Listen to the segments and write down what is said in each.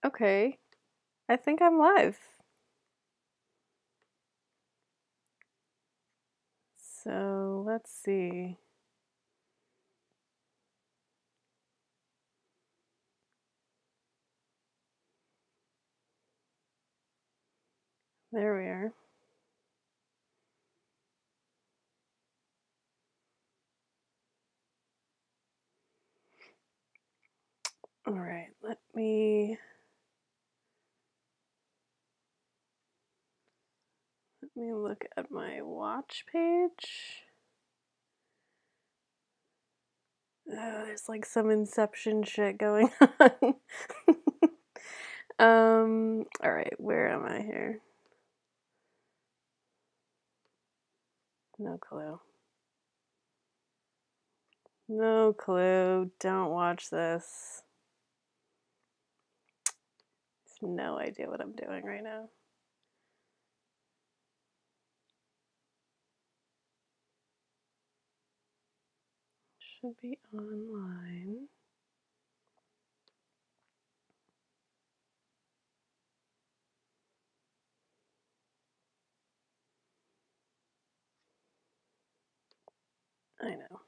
Okay, I think I'm live. So let's see. There we are. All right, let me look at my watch page. Oh, there's like some Inception shit going on. All right, where am I here? No clue. No clue. Don't watch this. No idea what I'm doing right now. Should be online. I know.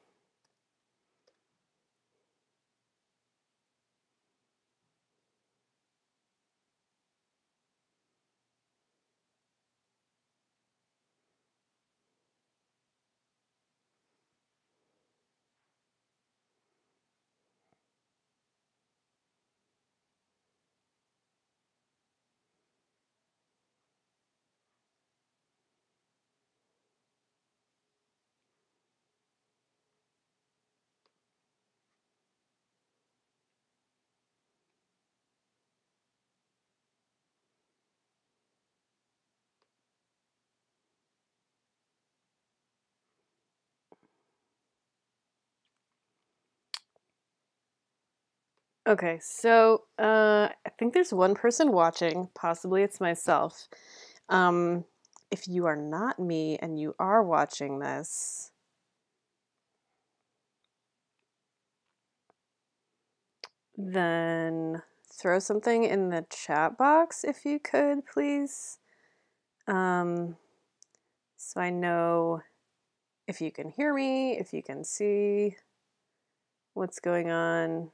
Okay, so I think there's one person watching. Possibly it's myself. Um, if you are not me and you are watching this, then throw something in the chat box if you could, please. So I know if you can hear me, if you can see what's going on.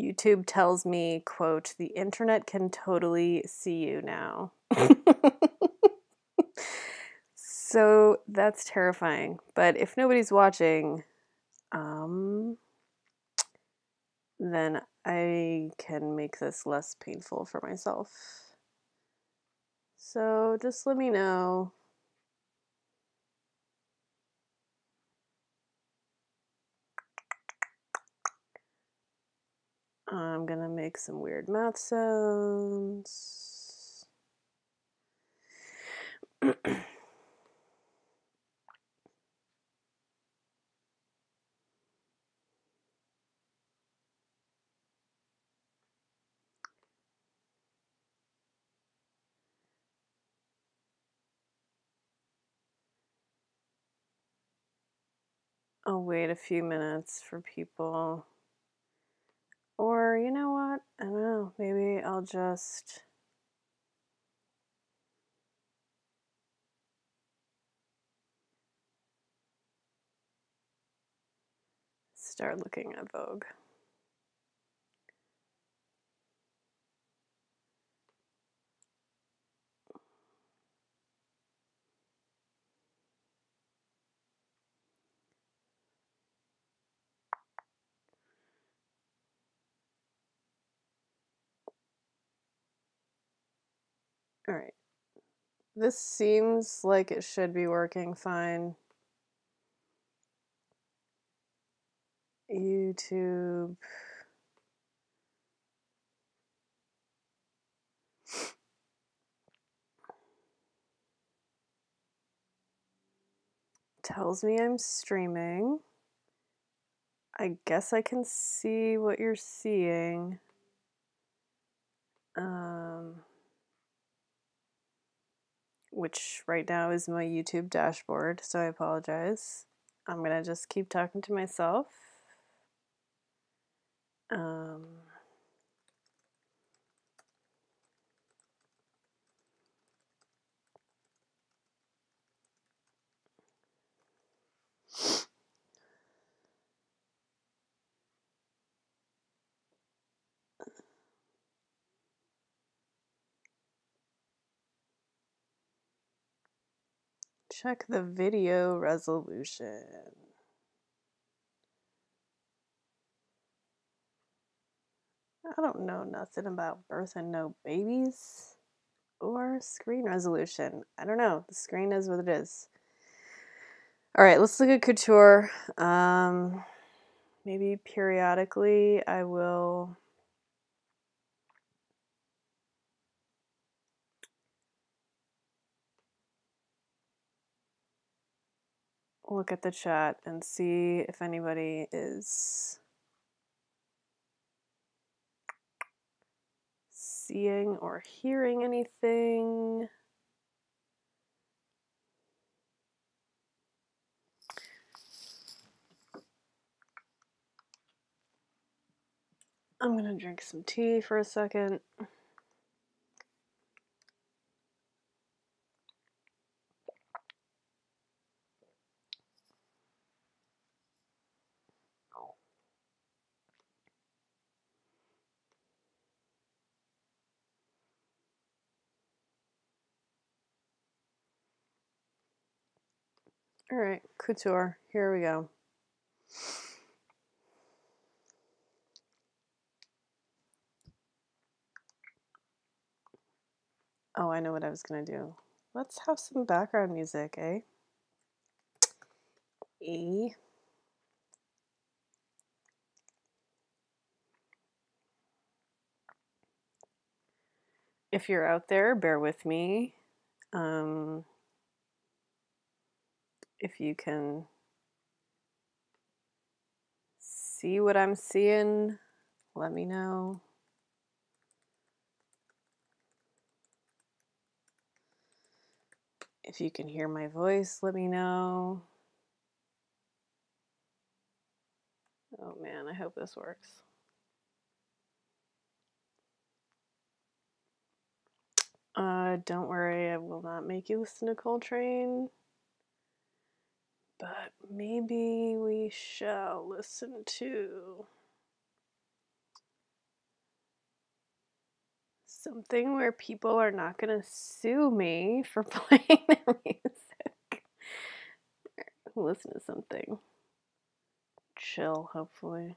YouTube tells me, quote, the internet can totally see you now. So that's terrifying. But if nobody's watching, then I can make this less painful for myself. So just let me know. I'm gonna make some weird mouth sounds. I'll wait a few minutes for people. Or, you know what? I don't know. Maybe I'll just start looking at Vogue. All right. This seems like it should be working fine. YouTube. Tells me I'm streaming. I guess I can see what you're seeing. Which right now is my YouTube dashboard, so I apologize. I'm gonna just keep talking to myself. Um, check the video resolution. I don't know nothing about birthing no babies or screen resolution. I don't know. The screen is what it is. All right, let's look at Couture. Maybe periodically I will look at the chat and see if anybody is seeing or hearing anything. I'm gonna drink some tea for a second. All right, Couture, here we go. Oh, I know what I was gonna do. Let's have some background music, eh? If you're out there, bear with me. If you can see what I'm seeing, let me know. If you can hear my voice, let me know. Oh man, I hope this works. Don't worry, I will not make you listen to Coltrane. But maybe we shall listen to something where people are not going to sue me for playing their music. Listen to something chill, hopefully.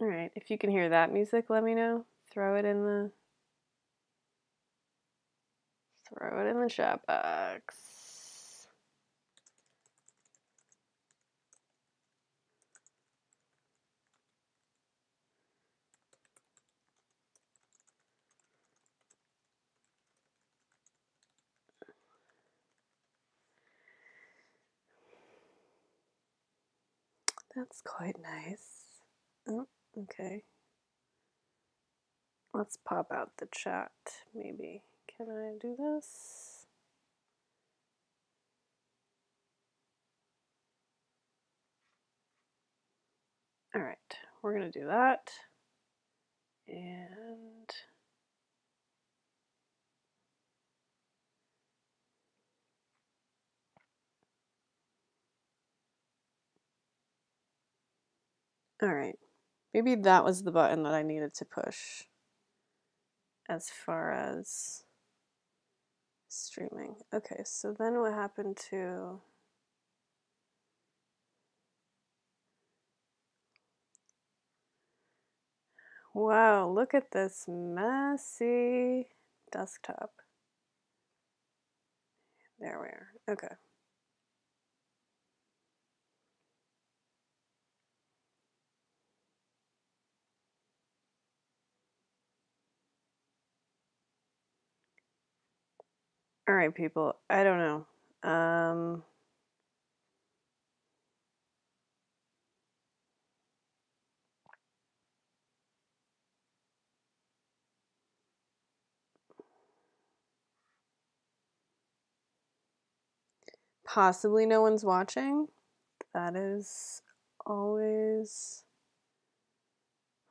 Alright, if you can hear that music, let me know. Throw it in the chat box. That's quite nice. Oh, okay. Let's pop out the chat, maybe. Can I do this? Alright, we're gonna do that. And alright, maybe that was the button that I needed to push as far as streaming. Okay, so then what happened to... Wow, look at this messy desktop. There we are. Okay. All right, people. I don't know. Possibly no one's watching. That is always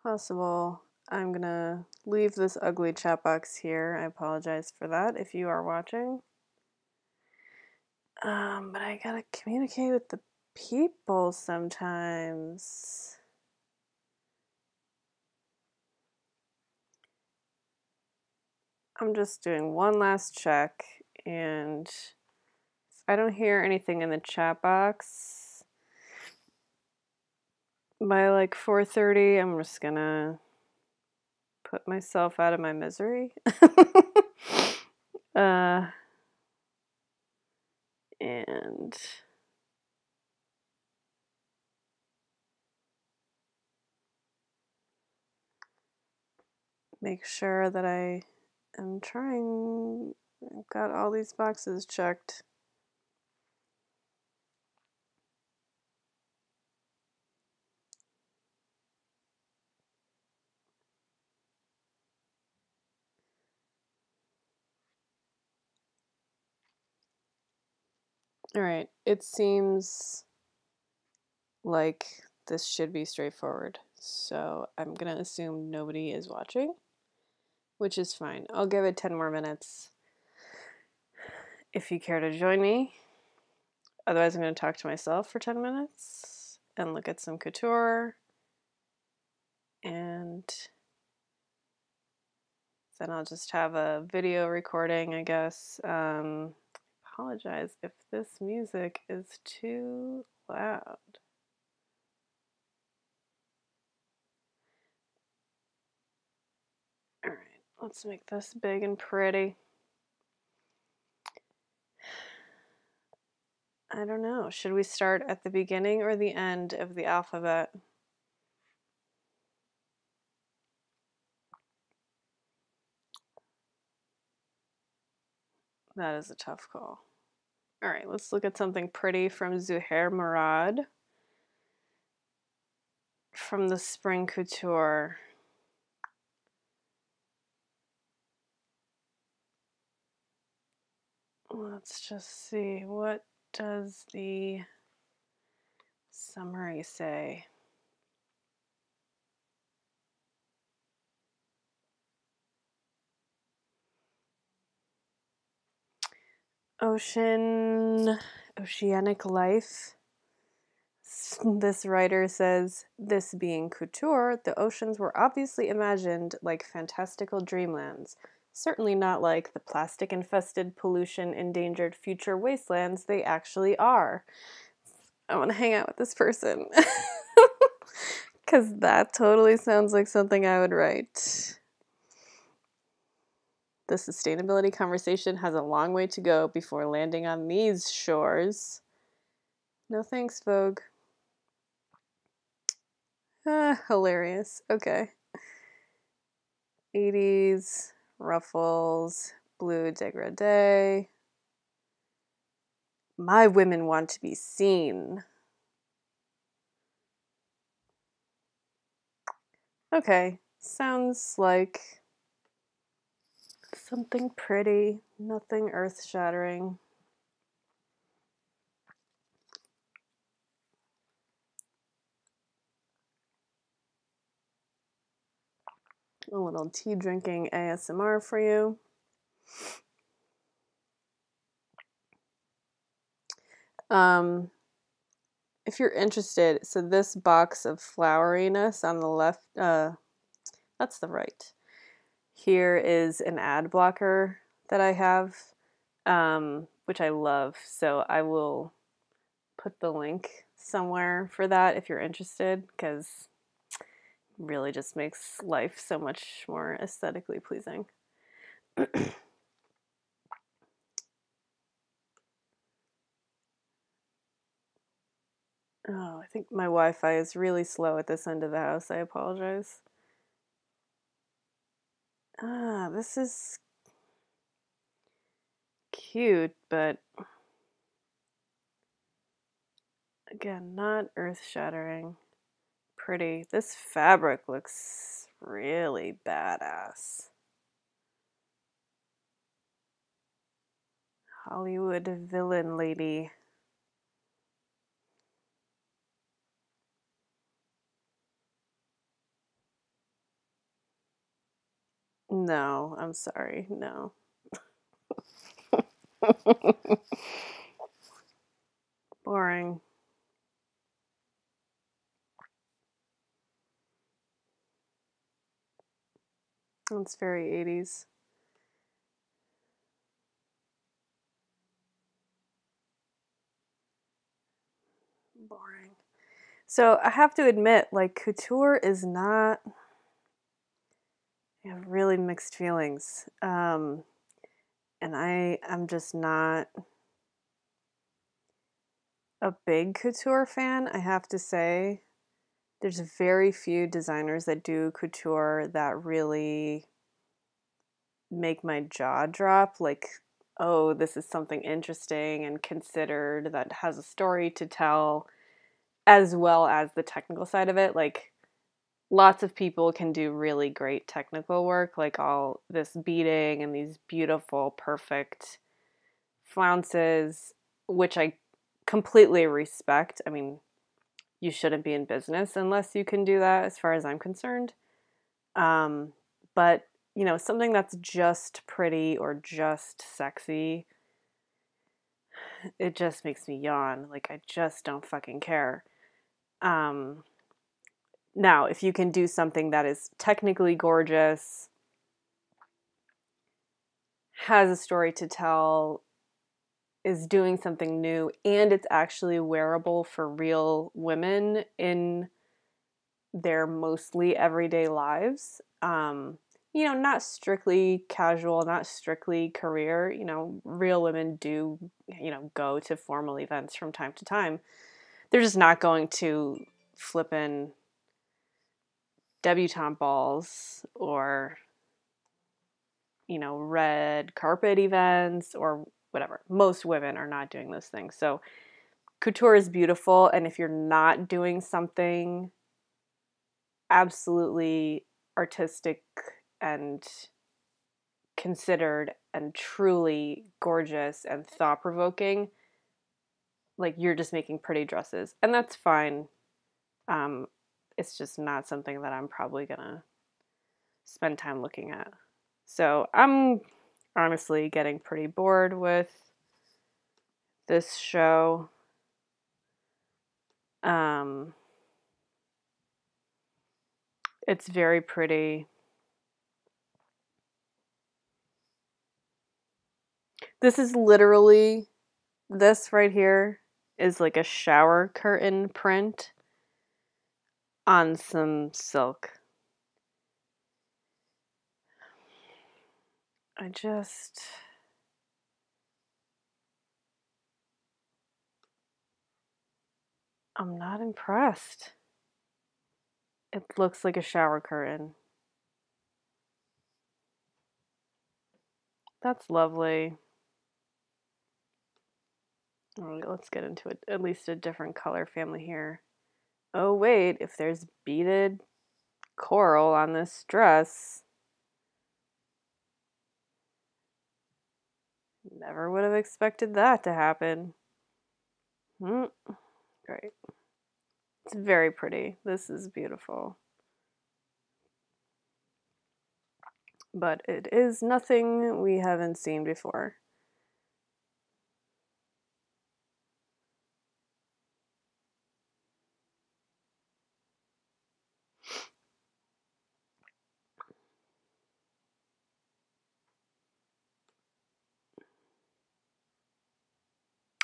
possible. I'm gonna leave this ugly chat box here. I apologize for that if you are watching. But I gotta communicate with the people sometimes. I'm just doing one last check, and if I don't hear anything in the chat box by like 4:30, I'm just gonna put myself out of my misery. And make sure that I am trying. I've got all these boxes checked. All right, it seems like this should be straightforward. So I'm gonna assume nobody is watching, which is fine. I'll give it 10 more minutes if you care to join me. Otherwise, I'm gonna talk to myself for 10 minutes and look at some couture. And then I'll just have a video recording, I guess. Apologize if this music is too loud. All right, let's make this big and pretty. I don't know. Should we start at the beginning or the end of the alphabet? That is a tough call. All right, let's look at something pretty from Zuhair Murad from the Spring Couture. Let's just see, what does the summary say? Oceanic life. This writer says, this being couture, the oceans were obviously imagined like fantastical dreamlands, certainly not like the plastic-infested, pollution-endangered future wastelands they actually are. I want to hang out with this person. Because that totally sounds like something I would write. The sustainability conversation has a long way to go before landing on these shores. No thanks, Vogue. Hilarious. Okay. 80s, ruffles, blue dégradé. My women want to be seen. Okay, sounds like something pretty, nothing earth-shattering. A little tea drinking ASMR for you. If you're interested, so this box of floweriness on the left, that's the right. Here is an ad blocker that I have, which I love. So I will put the link somewhere for that if you're interested, because it really just makes life so much more aesthetically pleasing. Oh, I think my Wi-Fi is really slow at this end of the house. I apologize. This is cute, but again, not earth-shattering. Pretty. This fabric looks really badass. Hollywood villain lady. No, I'm sorry. No. Boring. That's very 80s. Boring. So I have to admit, like, couture is not. I have really mixed feelings. And I'm just not a big couture fan, I have to say. There's very few designers that do couture that really make my jaw drop. Like, oh, this is something interesting and considered that has a story to tell, as well as the technical side of it. Like, lots of people can do really great technical work, like all this beading and these beautiful, perfect flounces, which I completely respect. I mean, you shouldn't be in business unless you can do that, as far as I'm concerned. But, you know, something that's just pretty or just sexy, it just makes me yawn. Like, I just don't fucking care. Um, Now, if you can do something that is technically gorgeous, has a story to tell, is doing something new, and it's actually wearable for real women in their mostly everyday lives. You know, not strictly casual, not strictly career. You know, real women do, you know, go to formal events from time to time. They're just not going to flippin' debutante balls or, you know, red carpet events or whatever. Most women are not doing those things. So couture is beautiful, and if you're not doing something absolutely artistic and considered and truly gorgeous and thought-provoking, like, you're just making pretty dresses, and that's fine. um it's just not something that I'm probably gonna spend time looking at. So I'm honestly getting pretty bored with this show. um it's very pretty. This is literally, this right here is like a shower curtain print on some silk. I just, I'm not impressed. It looks like a shower curtain. That's lovely. All right, let's get into it. At least a different color family here. Oh wait, if there's beaded coral on this dress, never would have expected that to happen. Great. It's very pretty. This is beautiful. But it is nothing we haven't seen before.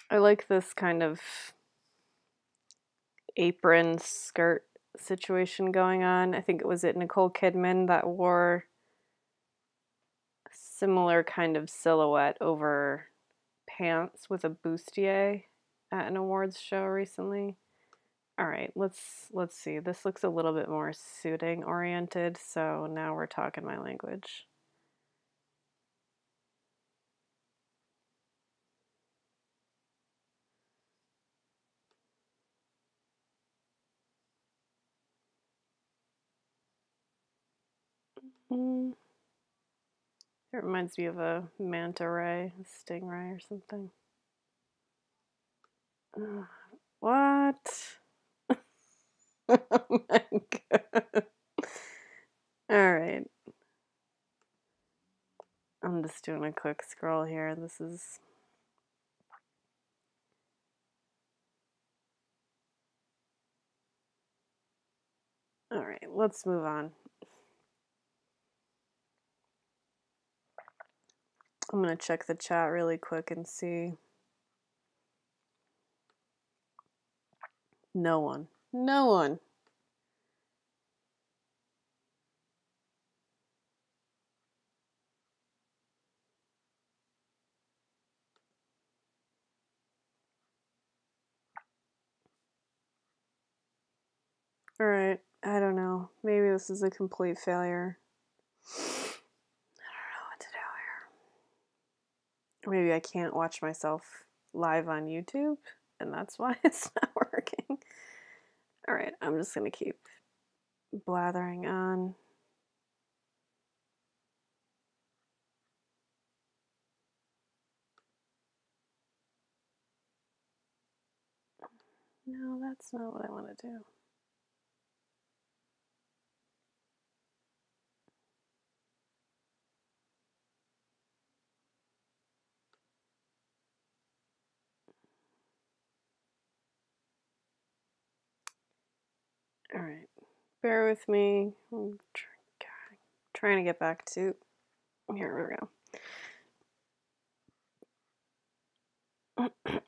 I like this kind of apron skirt situation going on. I think it was Nicole Kidman that wore a similar kind of silhouette over pants with a bustier at an awards show recently. All right, let's see. This looks a little bit more suiting oriented, so now we're talking my language. Mm. It reminds me of a manta ray, a stingray or something. What? Oh my god. All right. I'm just doing a quick scroll here. This is... All right, let's move on. I'm going to check the chat really quick and see. No one. No one. All right, I don't know. Maybe this is a complete failure. I don't know what to do here. Maybe I can't watch myself live on YouTube, and that's why it's not working. All right, I'm just going to keep blathering on. No, that's not what I want to do. All right, bear with me. I'm trying to get back to... Here we go.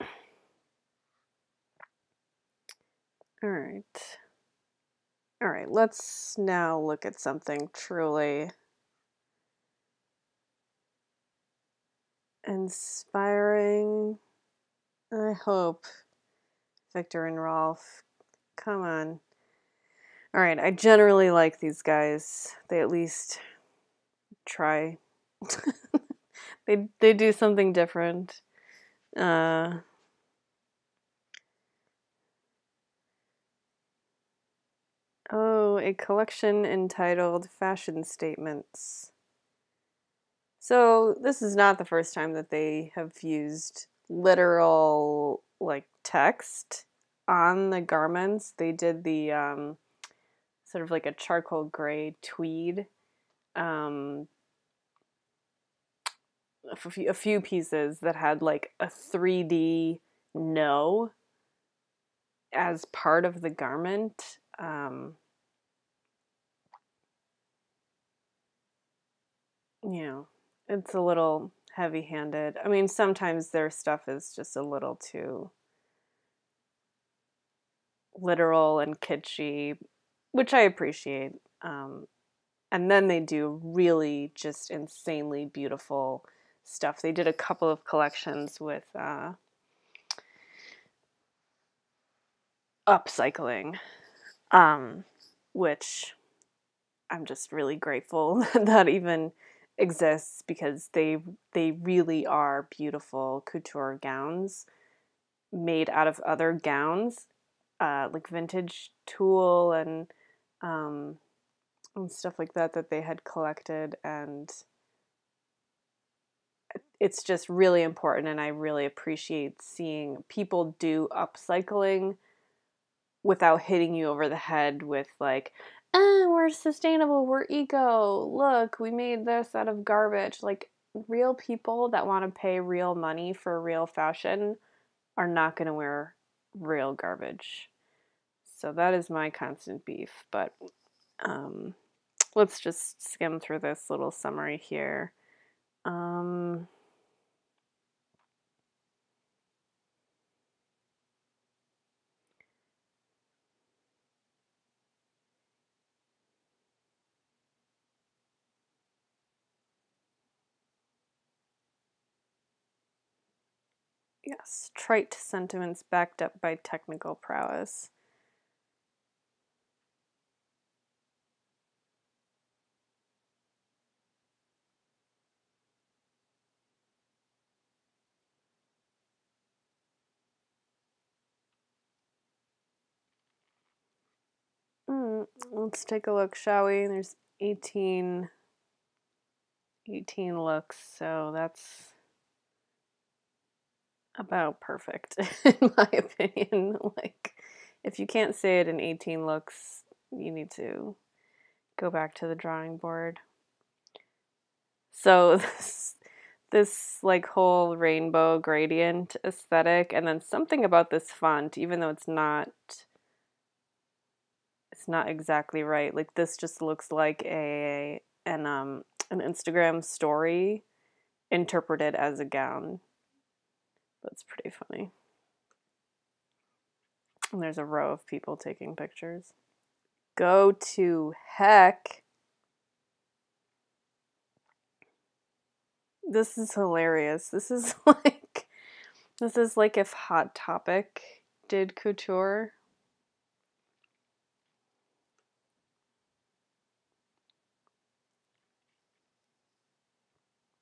All right. All right, let's now look at something truly inspiring. I hope. Victor and Rolf, come on. All right, I generally like these guys. They at least try. they do something different. Oh, a collection entitled Fashion Statements. So this is not the first time that they have used literal like text on the garments. They did the sort of like a charcoal gray tweed, a few pieces that had like a 3D no as part of the garment. You know, it's a little heavy-handed. I mean, sometimes their stuff is just a little too literal and kitschy, which I appreciate. And then they do really just insanely beautiful stuff. They did a couple of collections with upcycling, which I'm just really grateful that even exists, because they really are beautiful couture gowns made out of other gowns, like vintage tulle and stuff like that they had collected, and it's just really important, and I really appreciate seeing people do upcycling without hitting you over the head with like, we're sustainable, we're eco, look, we made this out of garbage. Like, real people that want to pay real money for real fashion are not going to wear real garbage. So that is my constant beef, but let's just skim through this little summary here. Yes, trite sentiments backed up by technical prowess. Let's take a look, shall we? There's 18 looks, so that's about perfect in my opinion. Like, if you can't say it in 18 looks, you need to go back to the drawing board. So this like whole rainbow gradient aesthetic, and then something about this font, even though it's not exactly right. Like this just looks like an Instagram story interpreted as a gown. That's pretty funny. And there's a row of people taking pictures. Go to heck. This is hilarious. This is like if Hot Topic did couture.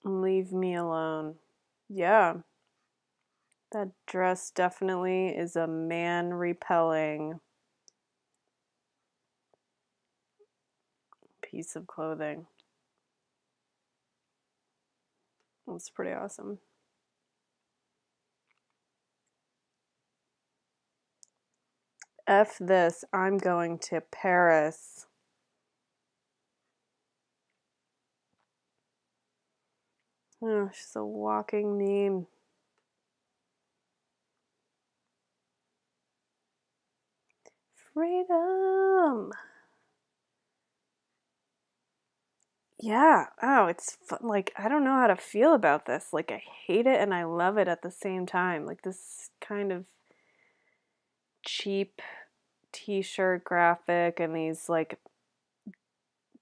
Leave me alone. Yeah. That dress definitely is a man repelling piece of clothing. That's pretty awesome. F this, I'm going to Paris. Oh, she's a walking meme. Freedom. Yeah. Oh, it's fun. Like, I don't know how to feel about this. Like, I hate it and I love it at the same time. Like, this kind of cheap t-shirt graphic and these like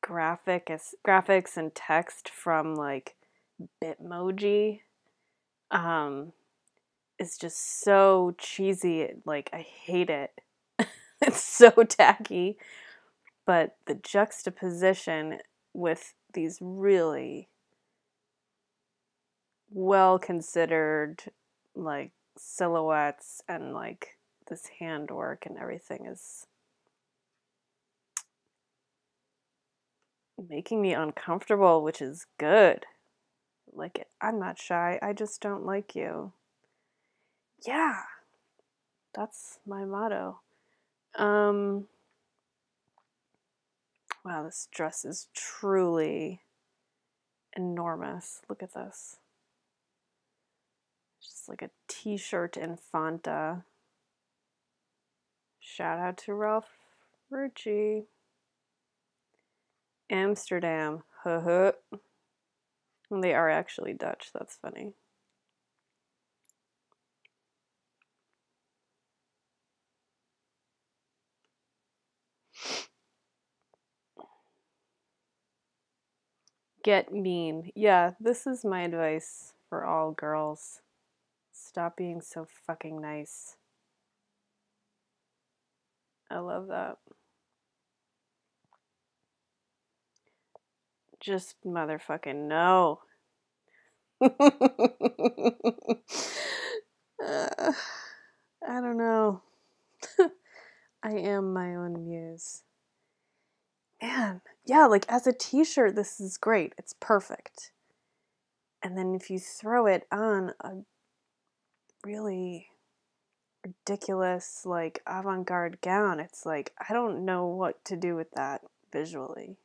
graphics and text from like Bitmoji is just so cheesy. Like, I hate it. It's so tacky, but the juxtaposition with these really well considered like silhouettes and like this handwork and everything is making me uncomfortable, which is good. Like it. I'm not shy. I just don't like you. Yeah, that's my motto. Um, wow, this dress is truly enormous. Look at this. Just like a t-shirt in Fanta. Shout out to Ralph Rucci. Amsterdam. They are actually Dutch. That's funny. Get mean. Yeah, this is my advice for all girls. Stop being so fucking nice. I love that. Just motherfucking no. I don't know. I am my own muse. Man, yeah, like as a t-shirt, this is great. It's perfect. And then if you throw it on a really ridiculous, like avant-garde gown, it's like, I don't know what to do with that visually.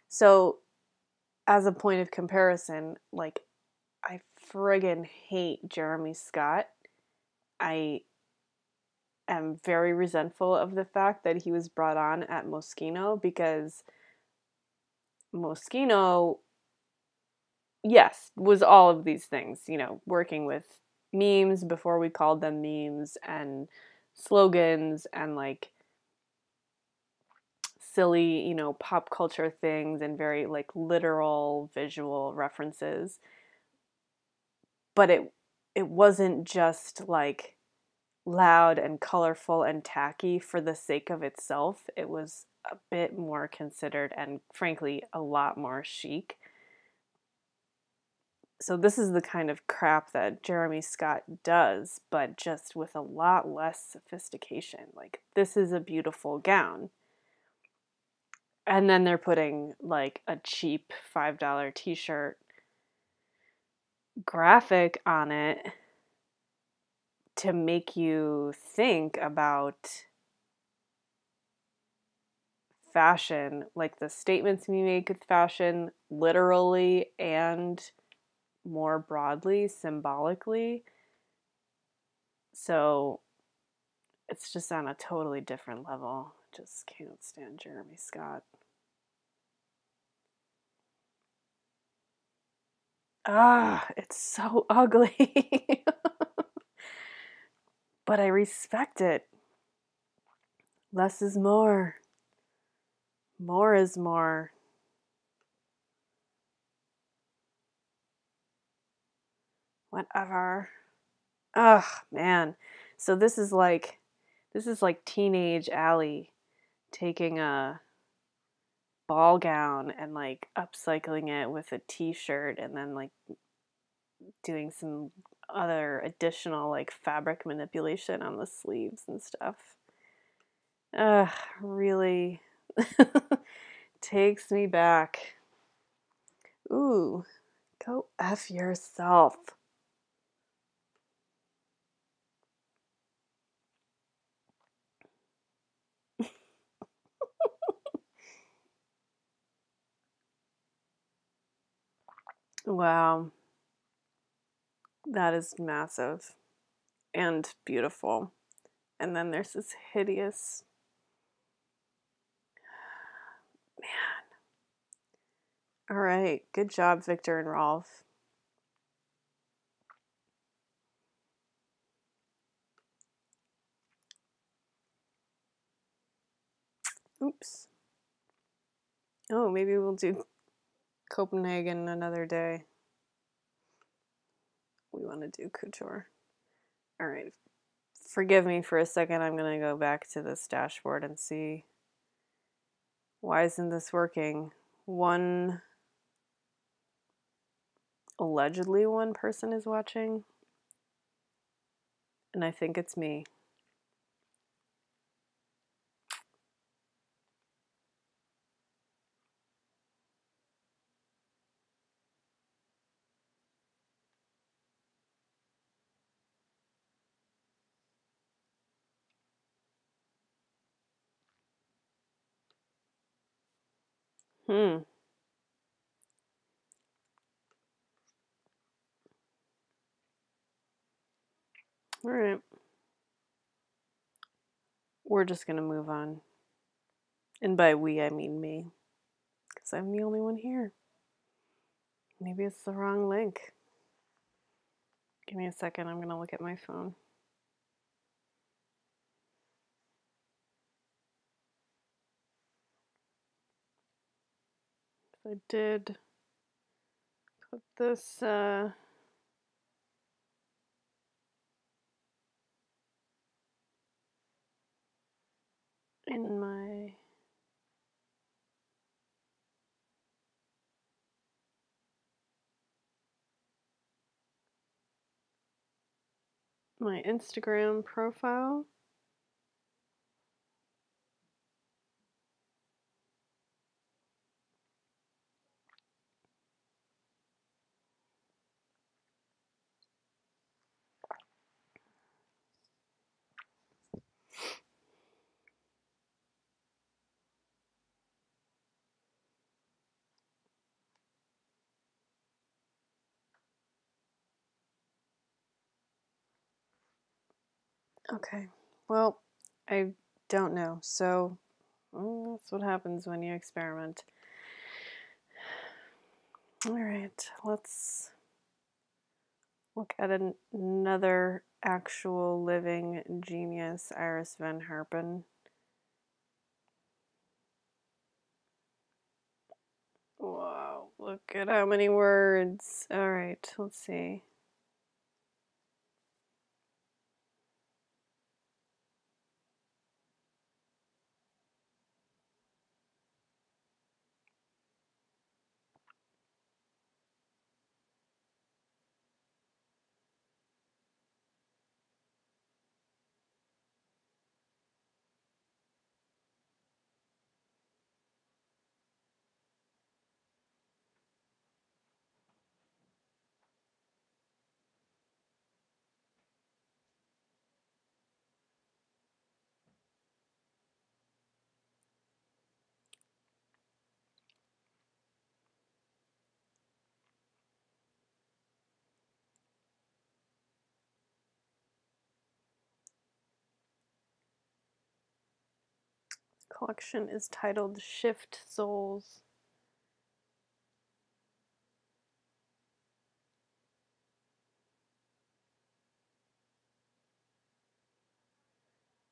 So, as a point of comparison, like, I friggin' hate Jeremy Scott. I am very resentful of the fact that he was brought on at Moschino because Moschino, yes, was all of these things, you know, working with memes before we called them memes and slogans and like silly, you know, pop culture things and very like literal visual references. But it wasn't just like loud and colorful and tacky for the sake of itself. It was a bit more considered and frankly a lot more chic. So this is the kind of crap that Jeremy Scott does, but just with a lot less sophistication. Like, this is a beautiful gown. And then they're putting like a cheap $5 t-shirt graphic on it to make you think about fashion, like the statements we make with fashion, literally and more broadly, symbolically. So it's just on a totally different level. Just can't stand Jeremy Scott. Ah, it's so ugly. But I respect it. Less is more. More is more. Whatever. Ugh, man. So this is like teenage Allie taking a ball gown and like upcycling it with a t-shirt and then like doing some other additional like fabric manipulation on the sleeves and stuff. Ugh, really takes me back. Ooh, go F yourself. Wow. That is massive and beautiful. And then there's this hideous, man. All right. Good job, Victor and Rolf. Oops. Oh, maybe we'll do Copenhagen another day. We want to do Couture. All right. Forgive me for a second. I'm going to go back to this dashboard and see why isn't this working. Allegedly one person is watching, and I think it's me. All right. We're just going to move on. And by we, I mean me. Because I'm the only one here. Maybe it's the wrong link. Give me a second. I'm going to look at my phone. I did put this in my Instagram profile. Okay. Well, I don't know. So that's what happens when you experiment. All right. Let's look at another actual living genius, Iris Van Herpen. Wow, look at how many words. All right, let's see. Collection is titled Shift Souls.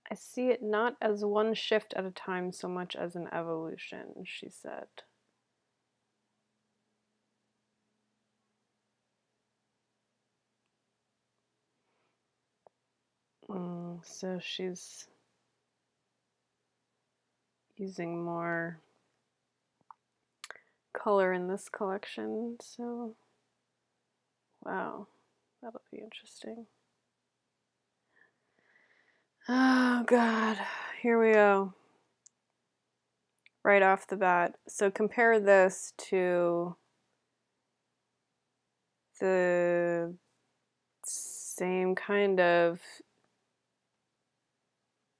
I see it not as one shift at a time so much as an evolution, she said. So she's using more color in this collection, so wow, that'll be interesting. Oh god, here we go. Right off the bat. So compare this to the same kind of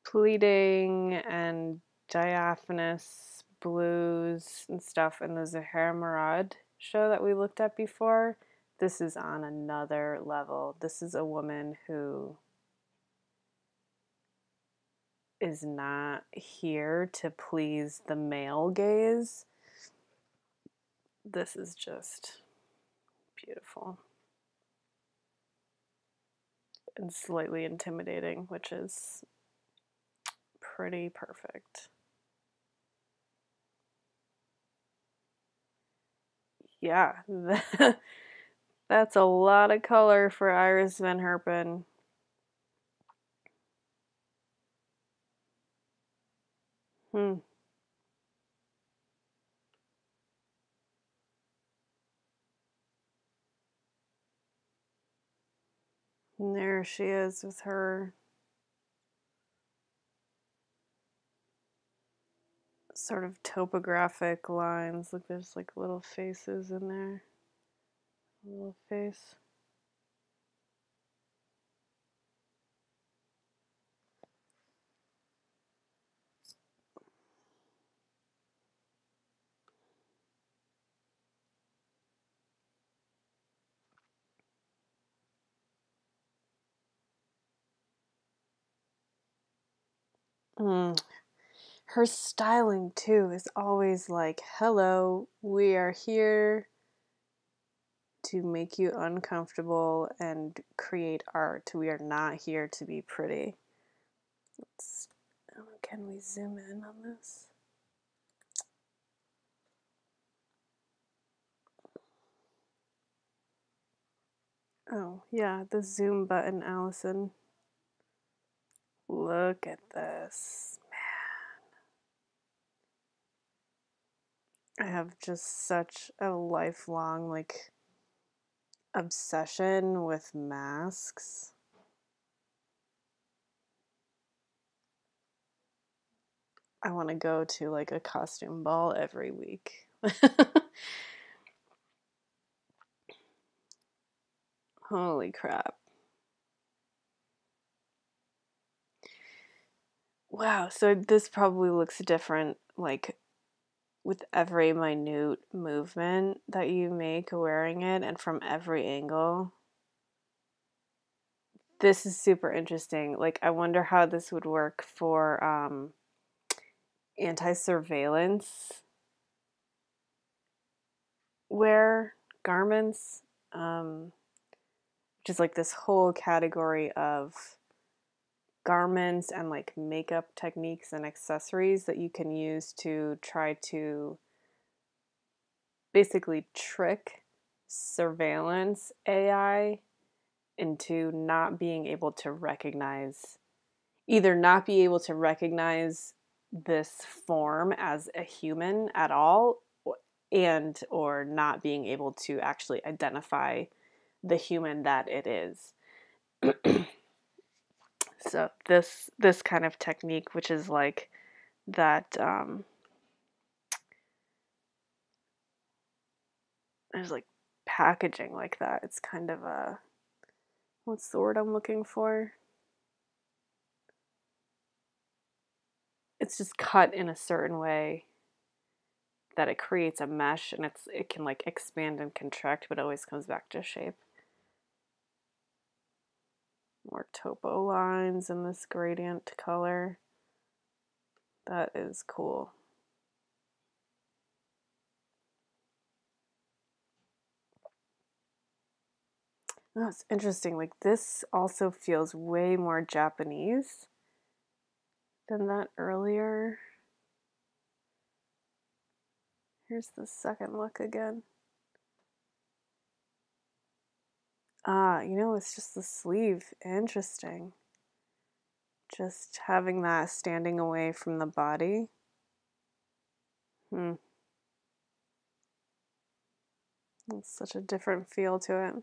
pleating and diaphanous blues and stuff in the Zahara Murad show that we looked at before. This is on another level. This is a woman who is not here to please the male gaze. This is just beautiful and slightly intimidating, which is pretty perfect. Yeah, that's a lot of color for Iris Van Herpen. And there she is with her sort of topographic lines. Look, there's like little faces in there. A little face. Her styling too is always like, hello, we are here to make you uncomfortable and create art. We are not here to be pretty. Can we zoom in on this? Oh, yeah, the zoom button, Allison. Look at this. Man. I have just such a lifelong, like, obsession with masks. I want to go to, like, a costume ball every week. Holy crap. Wow, so this probably looks different, like, with every minute movement that you make wearing it and from every angle. This is super interesting. Like, I wonder how this would work for anti-surveillance wear garments, which is like this whole category of garments and like makeup techniques and accessories that you can use to try to basically trick surveillance AI into not being able to recognize, either not be able to recognize this form as a human at all, and or not being able to actually identify the human that it is. So this kind of technique, which is like that, there's like packaging like that. It's kind of a, what's the word I'm looking for? It's just cut in a certain way that it creates a mesh, and it can like expand and contract, but it always comes back to shape. More topo lines in this gradient color. That is cool. Oh, it's interesting. Like, this also feels way more Japanese than that earlier. Here's the second look again. Ah, it's just the sleeve. Interesting. Just having that standing away from the body. It's such a different feel to it.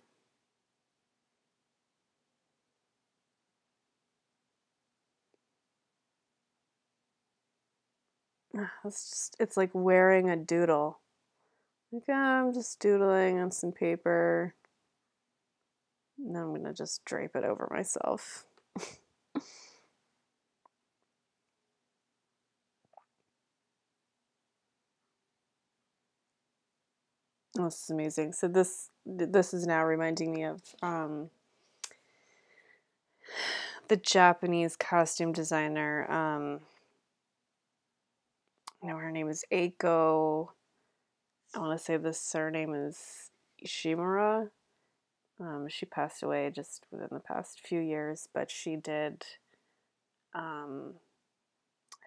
It's like wearing a doodle. Like, I'm just doodling on some paper. And then I'm gonna just drape it over myself. Oh, this is amazing. So this is now reminding me of the Japanese costume designer. Her name is Eiko. I want to say the surname is Ishimura. She passed away just within the past few years, but she did, I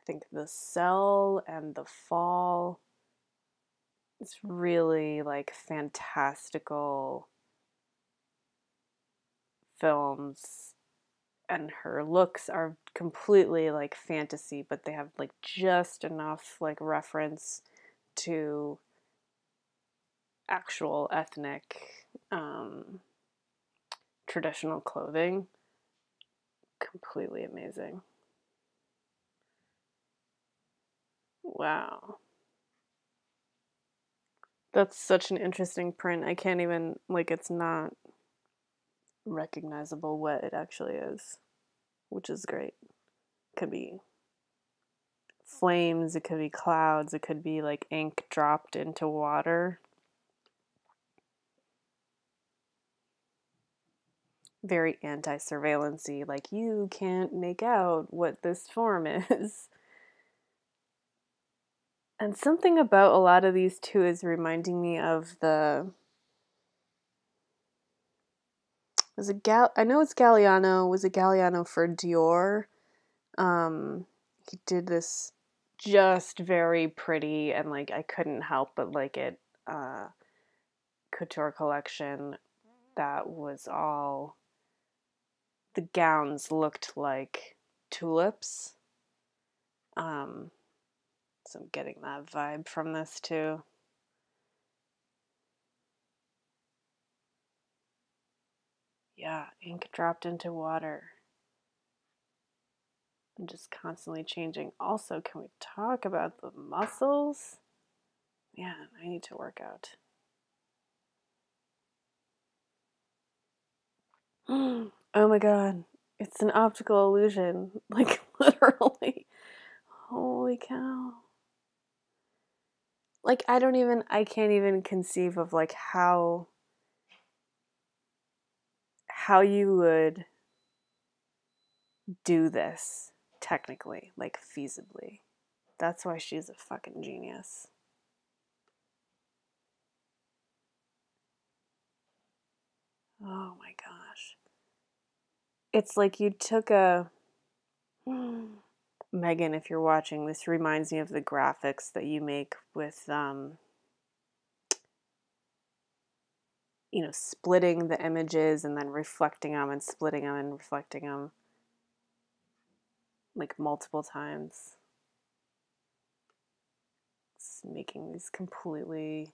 think, The Cell and The Fall. It's really like fantastical films, and her looks are completely like fantasy, but they have like just enough like reference to actual ethnic traditional clothing. Completely amazing. Wow. That's such an interesting print. I can't even, like, it's not recognizable what it actually is, which is great. It could be flames, it could be clouds, it could be like ink dropped into water. Very anti-surveillance-y, like, you can't make out what this form is. And something about a lot of these too is reminding me of I know it's Galliano. Was it Galliano for Dior? He did this just very pretty, and like I couldn't help but like it, couture collection that was all, the gowns looked like tulips. So I'm getting that vibe from this too. Yeah, ink dropped into water and just constantly changing. Also, can we talk about the muscles? Man, I need to work out. Oh my god, it's an optical illusion. Like, literally. Holy cow. Like, I can't even conceive of like how you would do this technically, like feasibly. That's why she's a fucking genius. Oh my gosh. It's like you took a Megan, if you're watching, this reminds me of the graphics that you make with splitting the images and then reflecting them and splitting them and reflecting them like multiple times. It's making these completely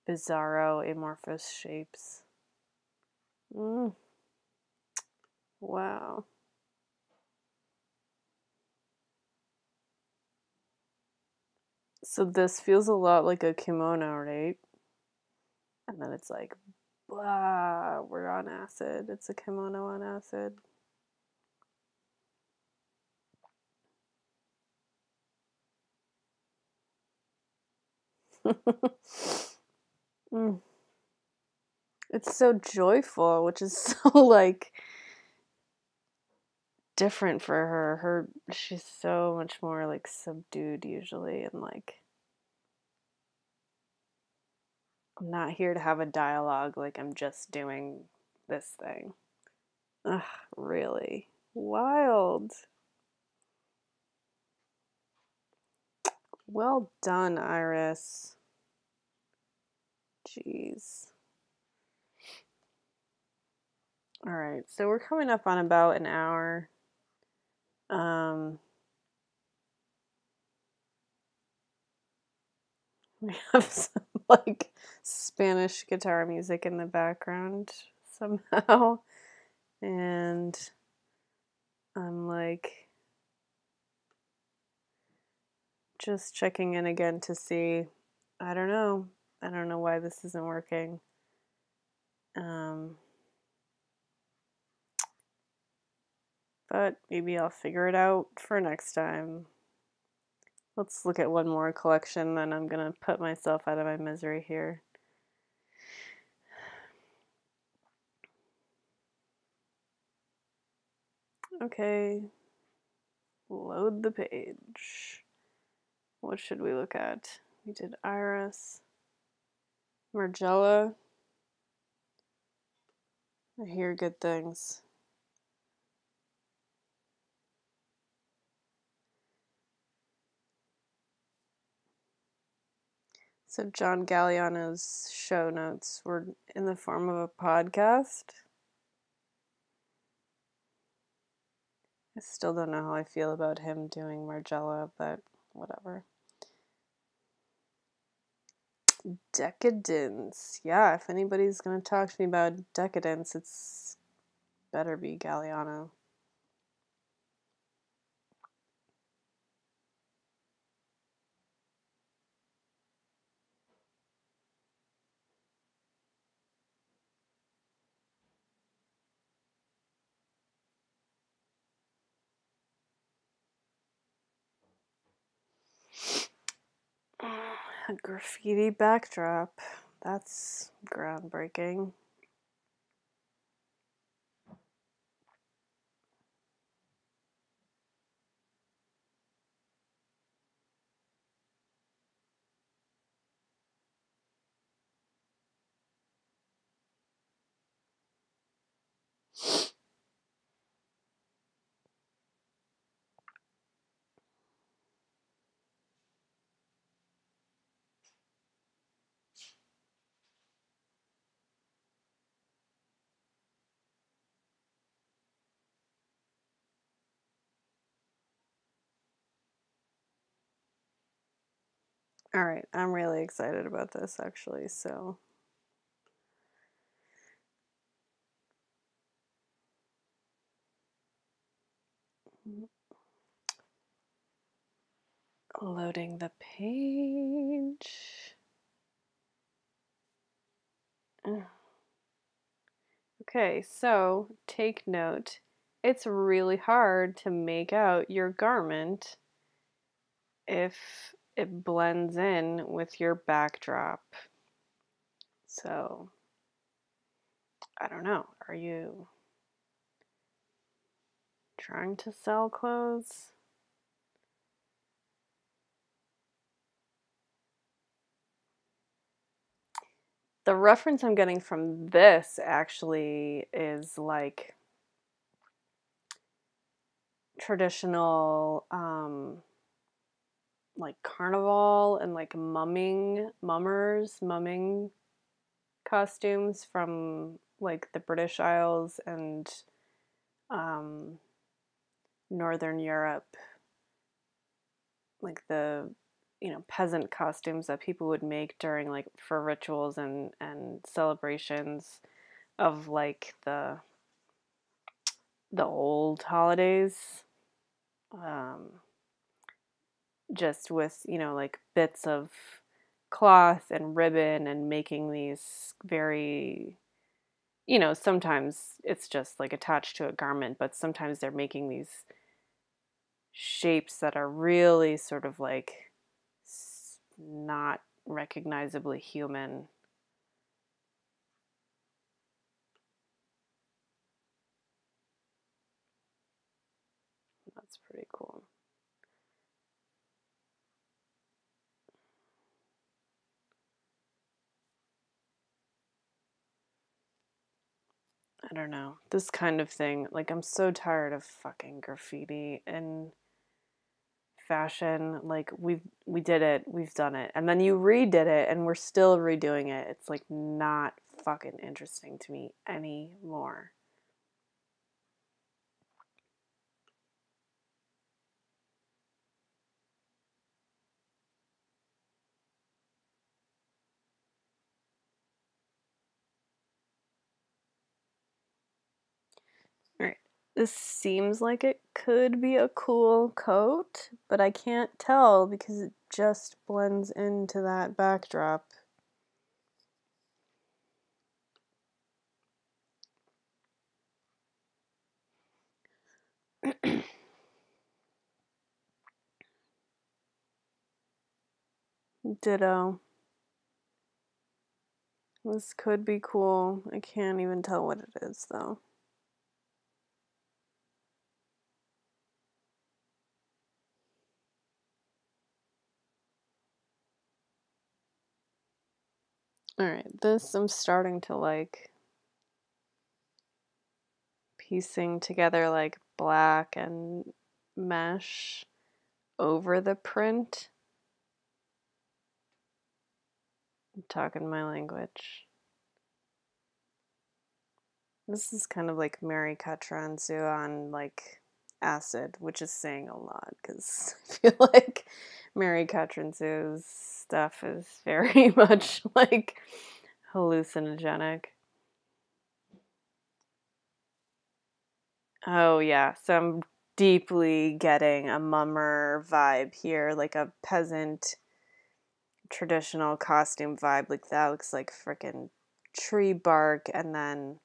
bizarro amorphous shapes. Wow. So this feels a lot like a kimono, right? And then it's like, blah, we're on acid. It's a kimono on acid. It's so joyful, which is so like different for her. She's so much more like subdued usually, and like I'm not here to have a dialogue, like I'm just doing this thing. Ugh, really? Wild. Well done, Iris. Jeez. All right, so we're coming up on about an hour. We have some like Spanish guitar music in the background somehow, and I'm like just checking in again to see. I don't know. I don't know why this isn't working. But maybe I'll figure it out for next time. Let's look at one more collection, then I'm gonna put myself out of my misery here. Okay, load the page. What should we look at? We did Iris, Margiela. I hear good things. So John Galliano's show notes were in the form of a podcast. I still don't know how I feel about him doing Margiela, but whatever. Decadence. Yeah, if anybody's going to talk to me about decadence, it's better be Galliano. A graffiti backdrop. That's groundbreaking. All right, I'm really excited about this actually, so loading the page. Okay, so take note. It's really hard to make out your garment if it blends in with your backdrop. So, I don't know. Are you trying to sell clothes? The reference I'm getting from this actually is like traditional like carnival and like mumming costumes from like the British Isles and um, Northern Europe, like the peasant costumes that people would make during like for rituals and celebrations of like the old holidays, um, just with like bits of cloth and ribbon and making these very sometimes it's just like attached to a garment, but sometimes they're making these shapes that are really sort of like not recognizably human. I don't know, this kind of thing. Like, I'm so tired of fucking graffiti and fashion. Like, we did it, we've done it, and then you redid it and we're still redoing it. It's like not fucking interesting to me anymore. All right, this seems like it could be a cool coat, but I can't tell because it just blends into that backdrop. Ditto. This could be cool. I can't even tell what it is, though. Alright, this I'm starting to like piecing together like black and mesh over the print. I'm talking my language. This is kind of like Mary Katranzu on like acid, which is saying a lot because I feel like Mary Katranzu's stuff is very much like hallucinogenic. Oh yeah, so I'm deeply getting a mummer vibe here, like a peasant traditional costume vibe. Like that looks like freaking tree bark, and then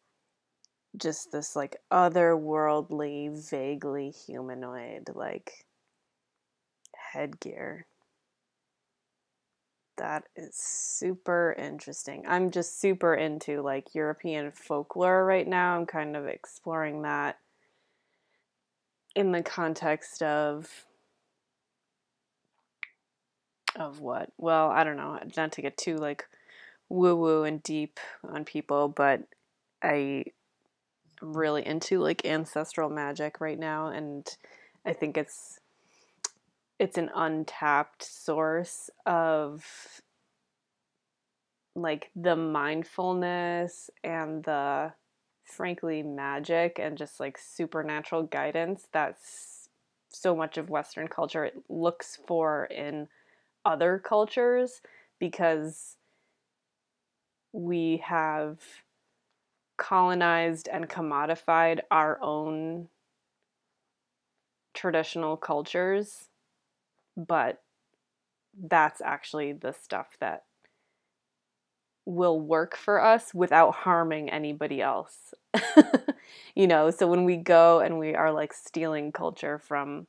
just this like otherworldly, vaguely humanoid like headgear. That is super interesting. I'm just super into like European folklore right now. I'm kind of exploring that in the context of what? Well, I don't know, not to get too like woo woo and deep on people, but I am really into like ancestral magic right now, and I think it's an untapped source of like the mindfulness and the frankly magic and just like supernatural guidance that's so much of Western culture it looks for in other cultures, because we have colonized and commodified our own traditional cultures, but that's actually the stuff that will work for us without harming anybody else. So when we go and we are like stealing culture from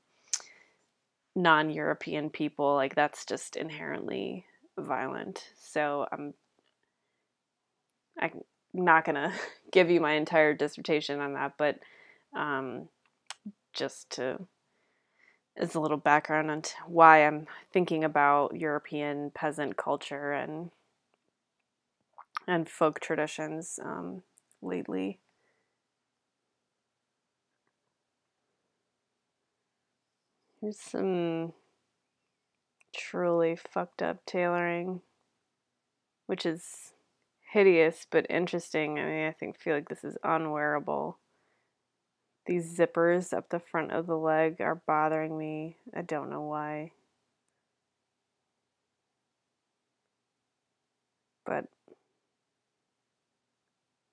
non-European people, like that's just inherently violent. So I'm not gonna give you my entire dissertation on that, but um, just to as a little background on why I'm thinking about European peasant culture and folk traditions lately. Here's some truly fucked up tailoring, which is hideous but interesting. I mean, feel like this is unwearable. These zippers up the front of the leg are bothering me. I don't know why. But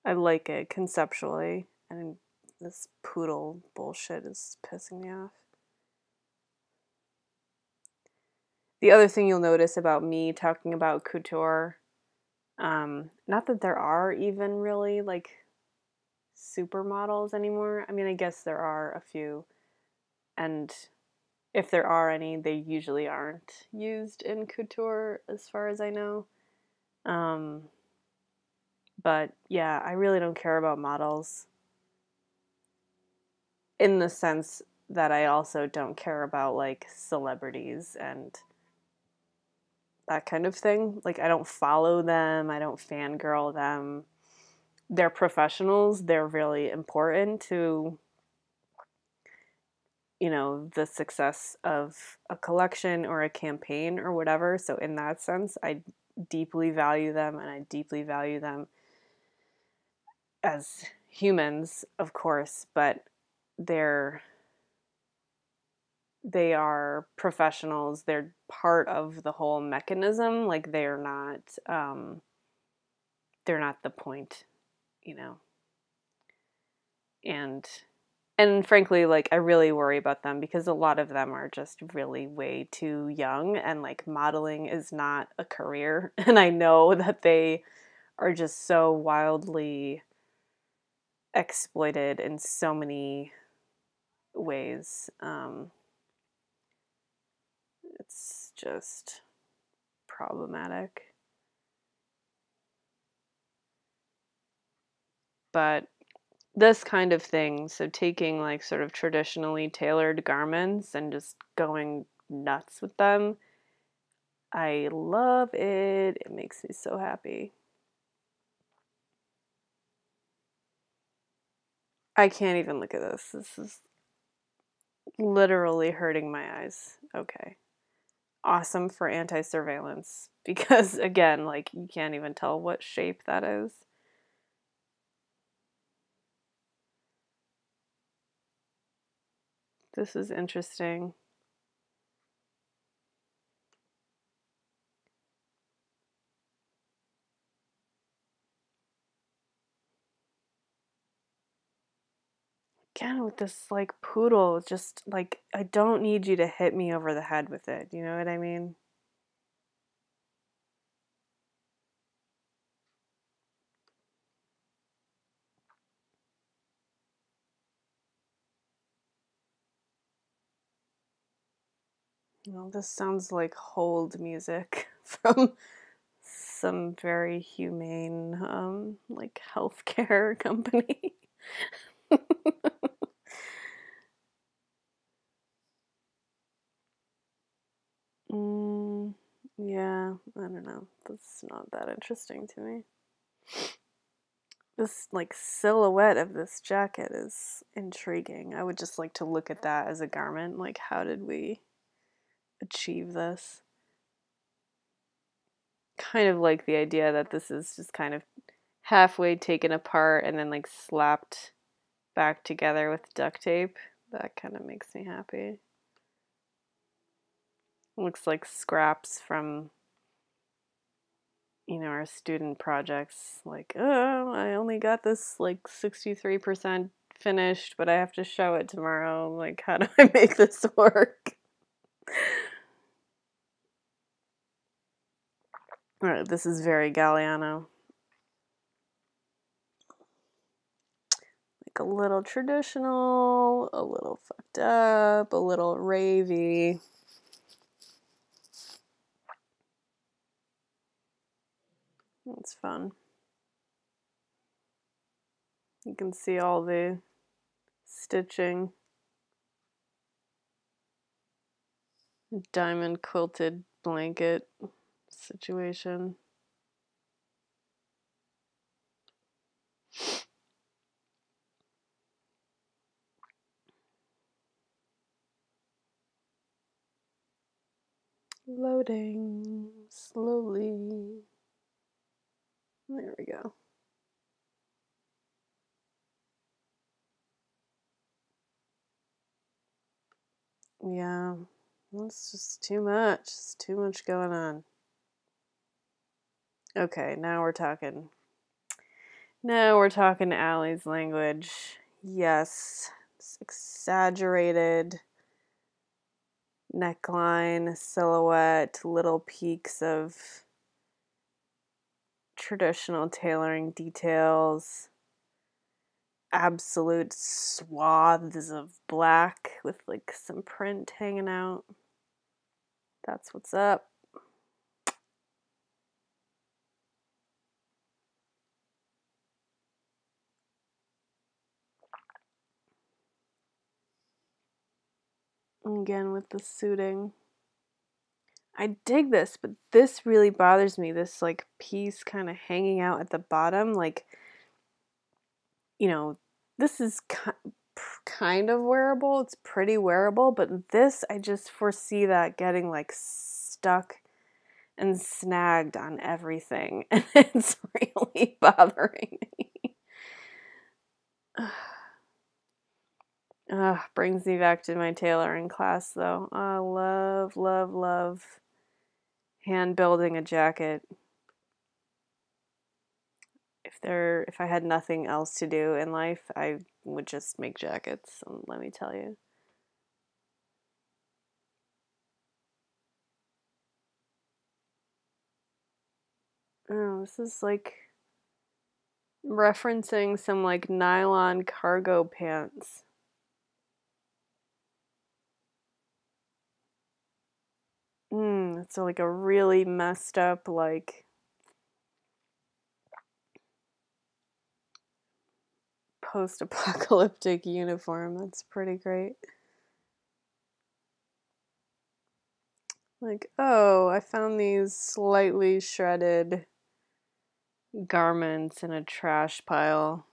I like it conceptually. And this poodle bullshit is pissing me off. The other thing you'll notice about me talking about couture, not that there are even really like supermodels anymore. I mean, I guess there are a few, and if there are any, they usually aren't used in couture, as far as I know. Um, but yeah, I really don't care about models in the sense that I also don't care about like celebrities and that kind of thing. Like, I don't follow them, I don't fangirl them. they're professionals. They're really important to, you know, the success of a collection or a campaign or whatever. So in that sense, I deeply value them, and I deeply value them as humans, of course, but they're they are professionals. They're part of the whole mechanism. Like they're not the point, you know. And frankly, like, I really worry about them because a lot of them are just really way too young, and like modeling is not a career. And I know that they are just so wildly exploited in so many ways. It's just problematic. But this kind of thing, so taking like sort of traditionally tailored garments and just going nuts with them, I love it. It makes me so happy. I can't even look at this. This is literally hurting my eyes. Okay. Awesome for anti-surveillance because, again, like, you can't even tell what shape that is. This is interesting. Again, with this like poodle, just like, I don't need you to hit me over the head with it. You know what I mean? Well, this sounds like hold music from some very humane, like, healthcare company. mm, yeah, I don't know. That's not that interesting to me. This, like, silhouette of this jacket is intriguing. I would just like to look at that as a garment. Like, how did we achieve this? Kind of like the idea that this is just kind of halfway taken apart and then like slapped back together with duct tape. That kind of makes me happy. Looks like scraps from, you know, our student projects. Like, oh, I only got this like 63% finished, but I have to show it tomorrow. Like, how do I make this work? All right, this is very Galliano. Like a little traditional, a little fucked up, a little ravey. It's fun. You can see all the stitching. Diamond quilted blanket situation. Loading slowly. There we go. Yeah, it's just too much. It's too much going on. Okay, now we're talking. Now we're talking Allie's language. Yes, it's exaggerated neckline, silhouette, little peaks of traditional tailoring details, absolute swaths of black with like some print hanging out. That's what's up. Again with the suiting. I dig this, but this really bothers me. This like piece kind of hanging out at the bottom. Like, you know, this is kind of wearable. It's pretty wearable, but this, I just foresee that getting like stuck and snagged on everything. And it's really bothering me. Brings me back to my tailoring class though. I love, love, love hand building a jacket. If I had nothing else to do in life, I would just make jackets, let me tell you. Oh, this is like referencing some like nylon cargo pants. It's like a really messed up like post-apocalyptic uniform. That's pretty great. Like, oh, I found these slightly shredded garments in a trash pile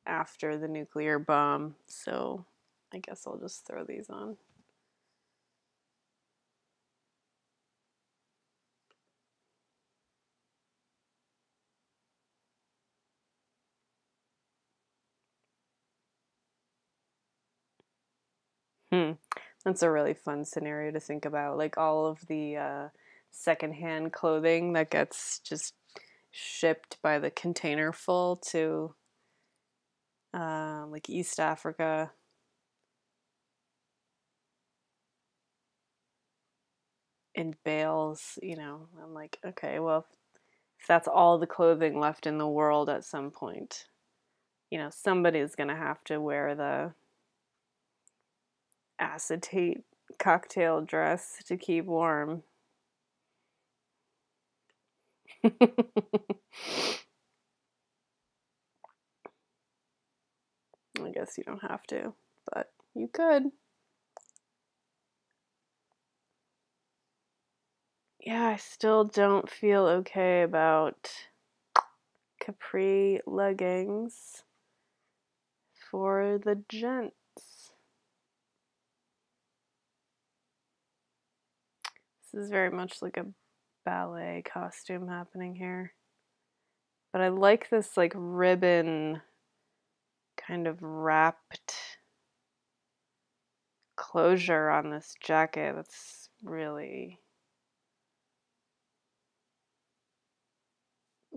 after the nuclear bomb, so I guess I'll just throw these on. That's a really fun scenario to think about. Like all of the secondhand clothing that gets just shipped by the container full to like East Africa. In bales, I'm like, okay, well, if that's all the clothing left in the world at some point, somebody's gonna have to wear the acetate cocktail dress to keep warm. I guess you don't have to, but you could. Yeah, I still don't feel okay about capri leggings for the gents. This is very much like a ballet costume happening here. But I like this like ribbon kind of wrapped closure on this jacket. That's really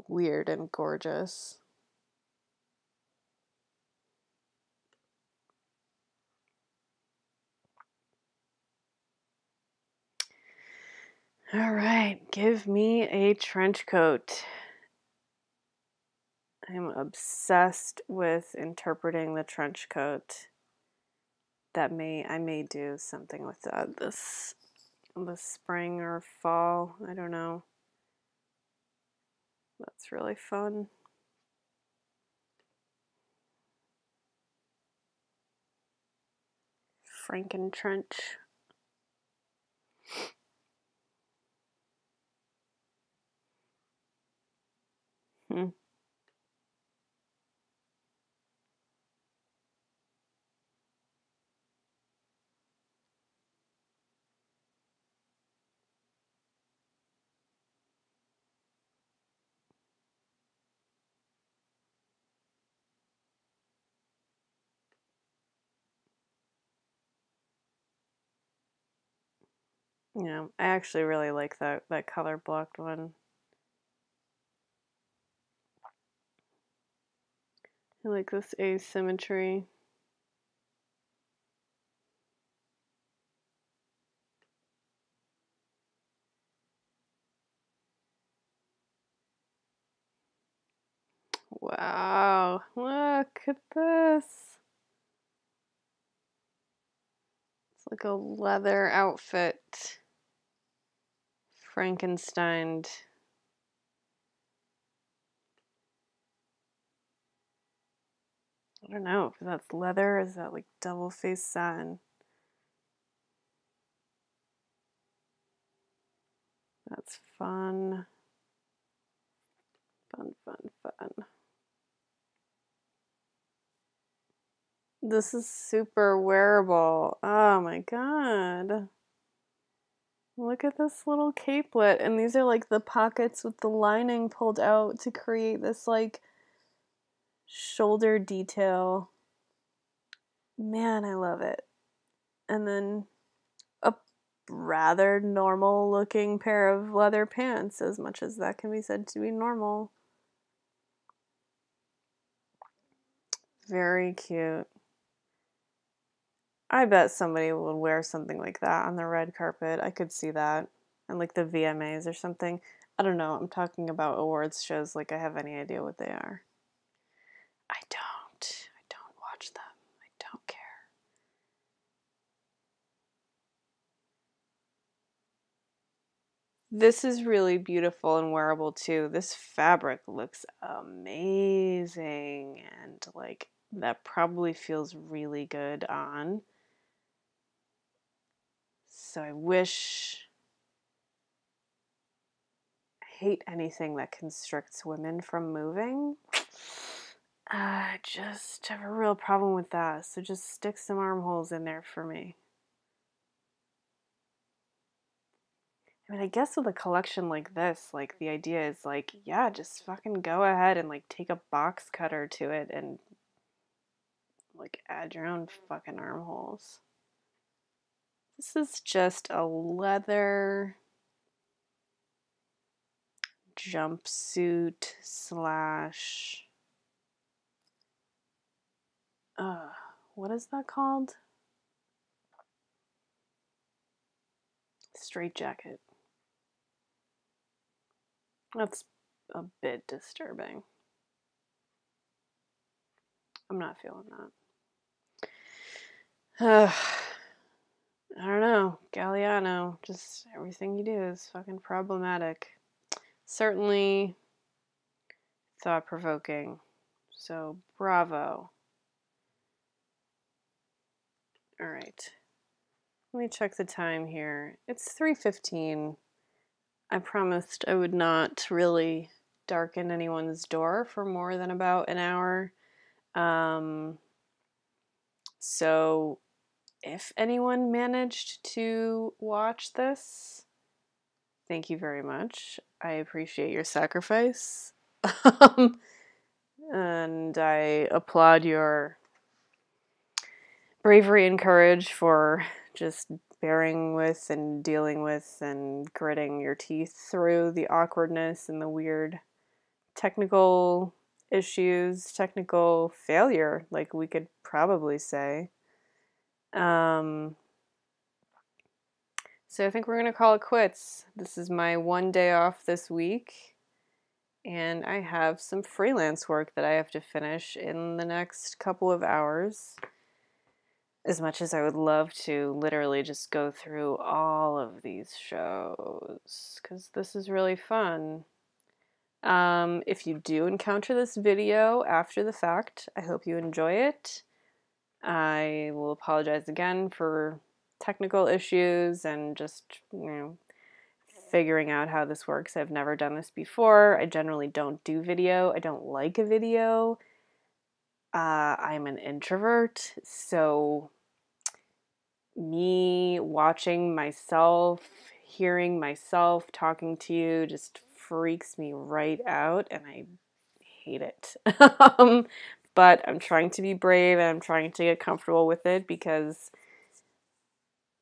weird and gorgeous. All right, give me a trench coat. I'm obsessed with interpreting the trench coat. I may do something with that this spring or fall. I don't know. That's really fun. Franken trench. Hmm. Yeah, I actually really like that color blocked one. I like this asymmetry. Wow, look at this. It's like a leather outfit. Frankenstein. I don't know if that's leather. Is that like double face satin? That's fun. Fun, fun, fun. This is super wearable. Oh my god. Look at this little capelet. And these are like the pockets with the lining pulled out to create this like shoulder detail. Man, I love it. And then a rather normal looking pair of leather pants, as much as that can be said to be normal. Very cute. I bet somebody would wear something like that on the red carpet. I could see that. And like the VMAs or something. I don't know. I'm talking about awards shows like I have any idea what they are. I don't. I don't watch them. I don't care. This is really beautiful and wearable too. This fabric looks amazing, and like that probably feels really good on. So I hate anything that constricts women from moving. I just have a real problem with that. So just stick some armholes in there for me. I mean, I guess with a collection like this, like the idea is like, yeah, just fucking go ahead and like take a box cutter to it and like add your own fucking armholes. This is just a leather jumpsuit slash what is that called? Straight jacket. That's a bit disturbing. I'm not feeling that. I don't know. Galliano, just everything you do is fucking problematic. Certainly thought-provoking. So, bravo. All right. Let me check the time here. It's 3:15. I promised I would not really darken anyone's door for more than about an hour. So if anyone managed to watch this, thank you very much. I appreciate your sacrifice. And I applaud your bravery and courage for just bearing with and dealing with and gritting your teeth through the awkwardness and the weird technical issues, technical failure, like we could probably say. So I think we're going to call it quits. This is my one day off this week, and I have some freelance work that I have to finish in the next couple of hours. As much as I would love to literally just go through all of these shows, because this is really fun. If you do encounter this video after the fact, I hope you enjoy it. I will apologize again for technical issues and just, figuring out how this works. I've never done this before. I generally don't do video. I don't like a video. I'm an introvert, so me watching myself, hearing myself talking to you just freaks me right out, and I hate it. But I'm trying to be brave, and I'm trying to get comfortable with it because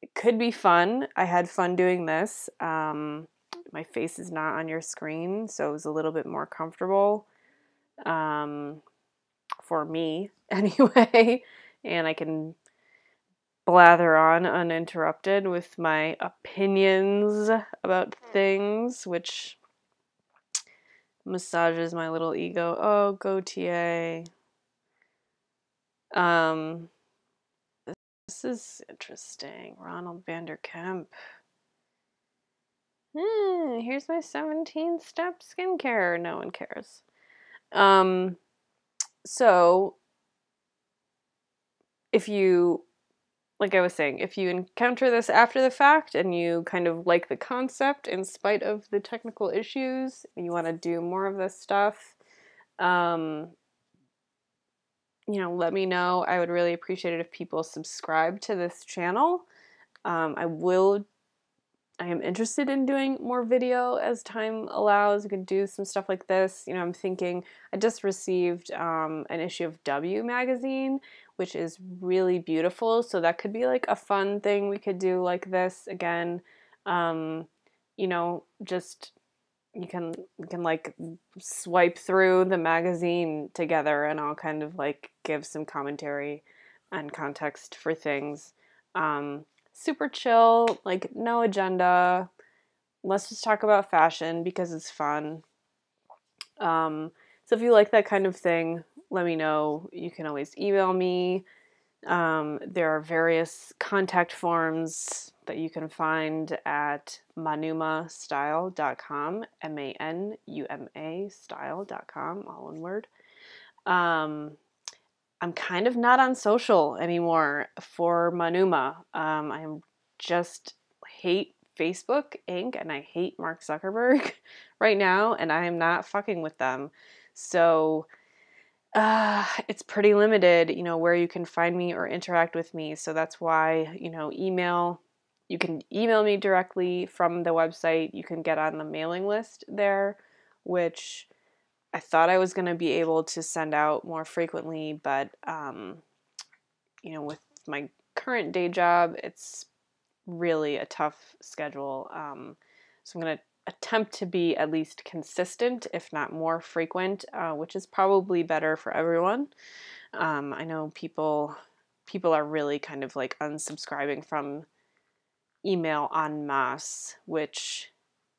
it could be fun. I had fun doing this. My face is not on your screen, so it was a little bit more comfortable for me anyway, and I can blather on uninterrupted with my opinions about things, which massages my little ego. Oh, go TA. This is interesting. Ronald Vanderkemp. Here's my 17-step skincare. No one cares. So if you, like I was saying, if you encounter this after the fact and you kind of like the concept in spite of the technical issues and you want to do more of this stuff, let me know. I would really appreciate it if people subscribe to this channel. I am interested in doing more video as time allows. We could do some stuff like this. I'm thinking, I just received an issue of W magazine, which is really beautiful. So that could be like a fun thing we could do like this again. Just we can like swipe through the magazine together, and I'll kind of like give some commentary and context for things. Super chill, like no agenda. Let's just talk about fashion because it's fun. So if you like that kind of thing, let me know. You can always email me. There are various contact forms that you can find at manumastyle.com, MANUMA style.com, all one word. I'm kind of not on social anymore for Manuma. I just hate Facebook Inc. and I hate Mark Zuckerberg right now, and I am not fucking with them. So it's pretty limited, where you can find me or interact with me. So that's why, email. You can email me directly from the website. You can get on the mailing list there, which I thought I was going to be able to send out more frequently, but, with my current day job, it's really a tough schedule. So I'm going to attempt to be at least consistent, if not more frequent, which is probably better for everyone. I know people are really kind of like unsubscribing from email en masse, which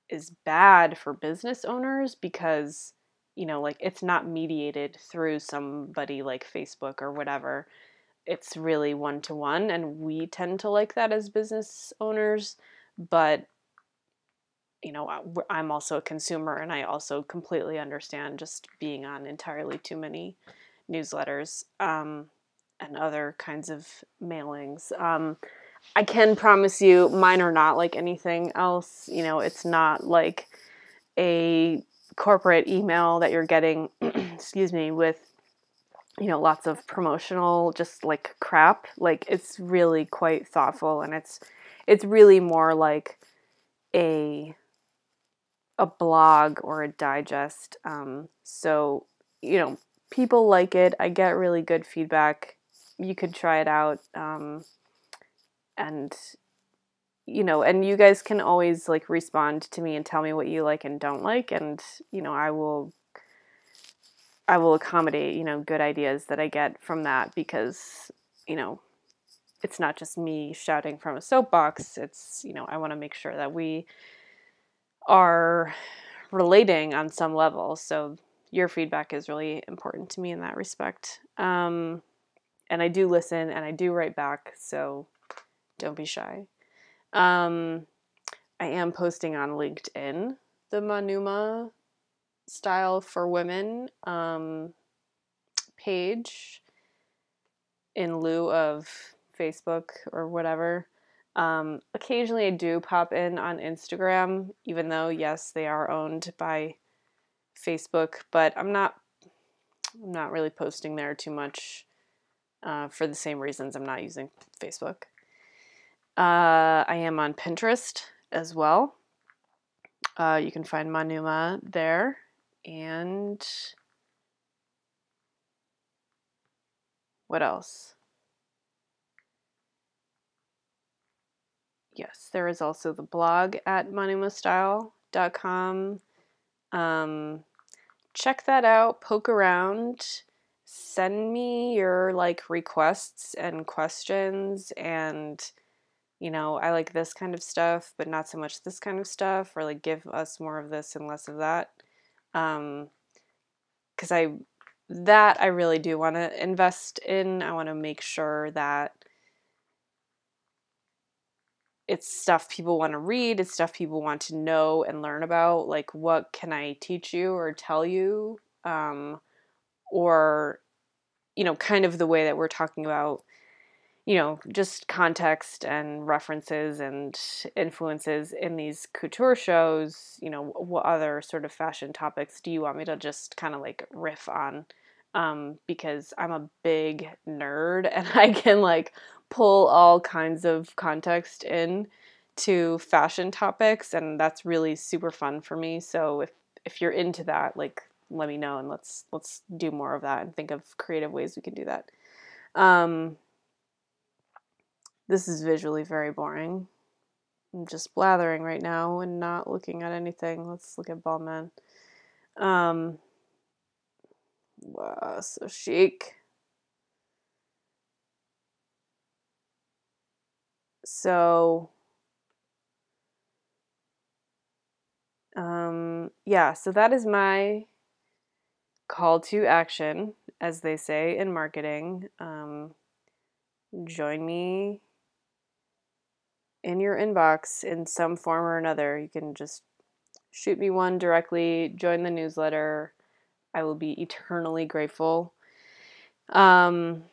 is bad for business owners because, like it's not mediated through somebody like Facebook or whatever. It's really one-to-one, and we tend to like that as business owners, but I'm also a consumer, and I also completely understand just being on entirely too many newsletters and other kinds of mailings. I can promise you mine are not like anything else. It's not like a corporate email that you're getting, excuse me, with, lots of promotional, just like crap. Like it's really quite thoughtful, and it's really more like a blog or a digest. So, people like it. I get really good feedback. You could try it out. And, and you guys can always like respond to me and tell me what you like and don't like. And, I will accommodate, good ideas that I get from that because, it's not just me shouting from a soapbox. It's, I want to make sure that we are relating on some level. So your feedback is really important to me in that respect. And I do listen and I do write back, so don't be shy. I am posting on LinkedIn the Manuma Style for Women page in lieu of Facebook or whatever. Occasionally I do pop in on Instagram, even though, yes, they are owned by Facebook, but I'm not really posting there too much for the same reasons I'm not using Facebook. I am on Pinterest as well. You can find Manuma there. And what else? Yes, there is also the blog at manumastyle.com. Check that out, poke around, send me your like requests and questions, and I like this kind of stuff, but not so much this kind of stuff, or like give us more of this and less of that. Because I really do want to invest in. I want to make sure that it's stuff people want to read, it's stuff people want to know and learn about. Like, what can I teach you or tell you? Or, kind of the way that we're talking about, just context and references and influences in these couture shows. What other sort of fashion topics do you want me to just kind of like riff on? because I'm a big nerd and I can like pull all kinds of context in to fashion topics, and that's really super fun for me. So if you're into that, like let me know and let's do more of that and think of creative ways we can do that. This is visually very boring. I'm just blathering right now and not looking at anything. Let's look at Balmain. Wow, so chic. So, yeah, so that is my call to action, as they say in marketing. Join me in your inbox in some form or another. You can just shoot me one directly, join the newsletter. I will be eternally grateful. And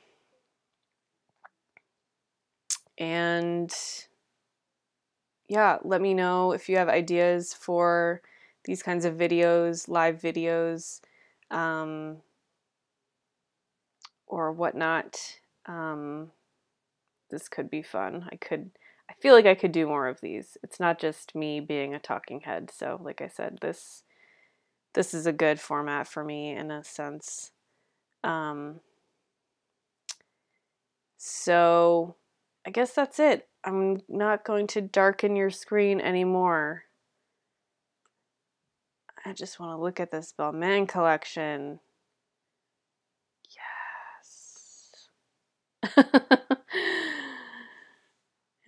yeah, let me know if you have ideas for these kinds of videos, live videos, or whatnot. This could be fun. I feel like I could do more of these. It's not just me being a talking head. So like I said, this is a good format for me in a sense. So I guess that's it. I'm not going to darken your screen anymore. I just want to look at this Balmain collection. Yes.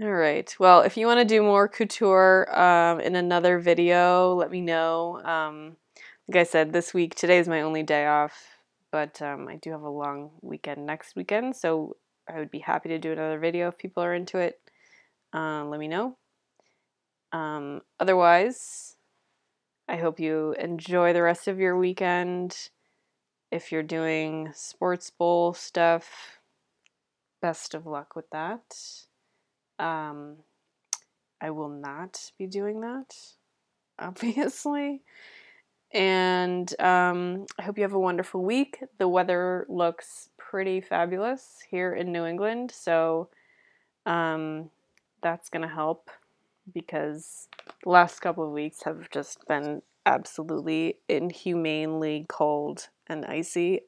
All right. Well, if you want to do more couture in another video, let me know. Like I said, today is my only day off, but I do have a long weekend next weekend, so I would be happy to do another video if people are into it. Let me know. Otherwise, I hope you enjoy the rest of your weekend. If you're doing sports bowl stuff, best of luck with that. I will not be doing that, obviously. And I hope you have a wonderful week. The weather looks pretty fabulous here in New England, so that's going to help because the last couple of weeks have just been absolutely inhumanely cold and icy.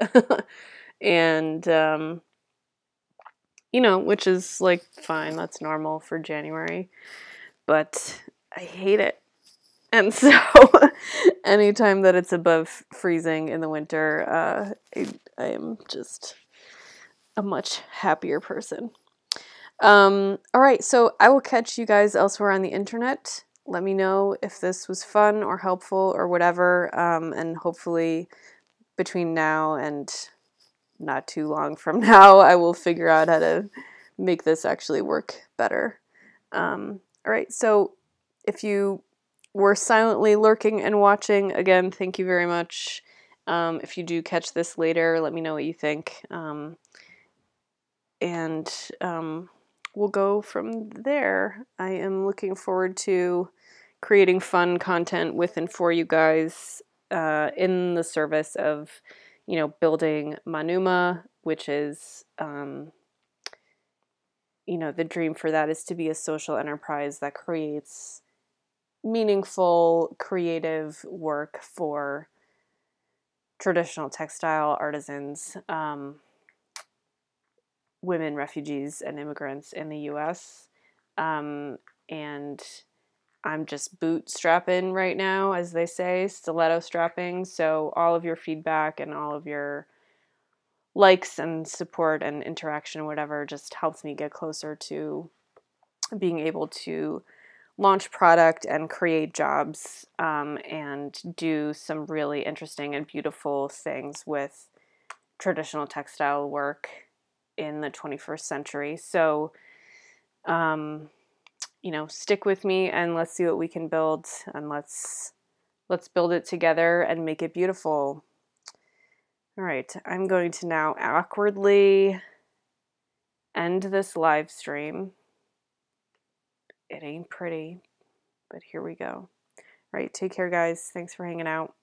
And, which is like fine, that's normal for January, but I hate it. And so anytime that it's above freezing in the winter, I am just a much happier person. All right, so I will catch you guys elsewhere on the internet. Let me know if this was fun or helpful or whatever, and hopefully between now and not too long from now, I will figure out how to make this actually work better. All right, so if you were silently lurking and watching, again, thank you very much. If you do catch this later, let me know what you think. And we'll go from there. I am looking forward to creating fun content with and for you guys in the service of, building Manuma, which is, the dream for that is to be a social enterprise that creates meaningful, creative work for traditional textile artisans, women, refugees, and immigrants in the U.S. And I'm just bootstrapping right now, as they say, stiletto strapping. So all of your feedback and all of your likes and support and interaction, whatever, just helps me get closer to being able to launch product and create jobs and do some really interesting and beautiful things with traditional textile work in the 21st century. So, stick with me and let's see what we can build, and let's build it together and make it beautiful. All right, I'm going to now awkwardly end this live stream. It ain't pretty, but here we go. All right, take care, guys. Thanks for hanging out.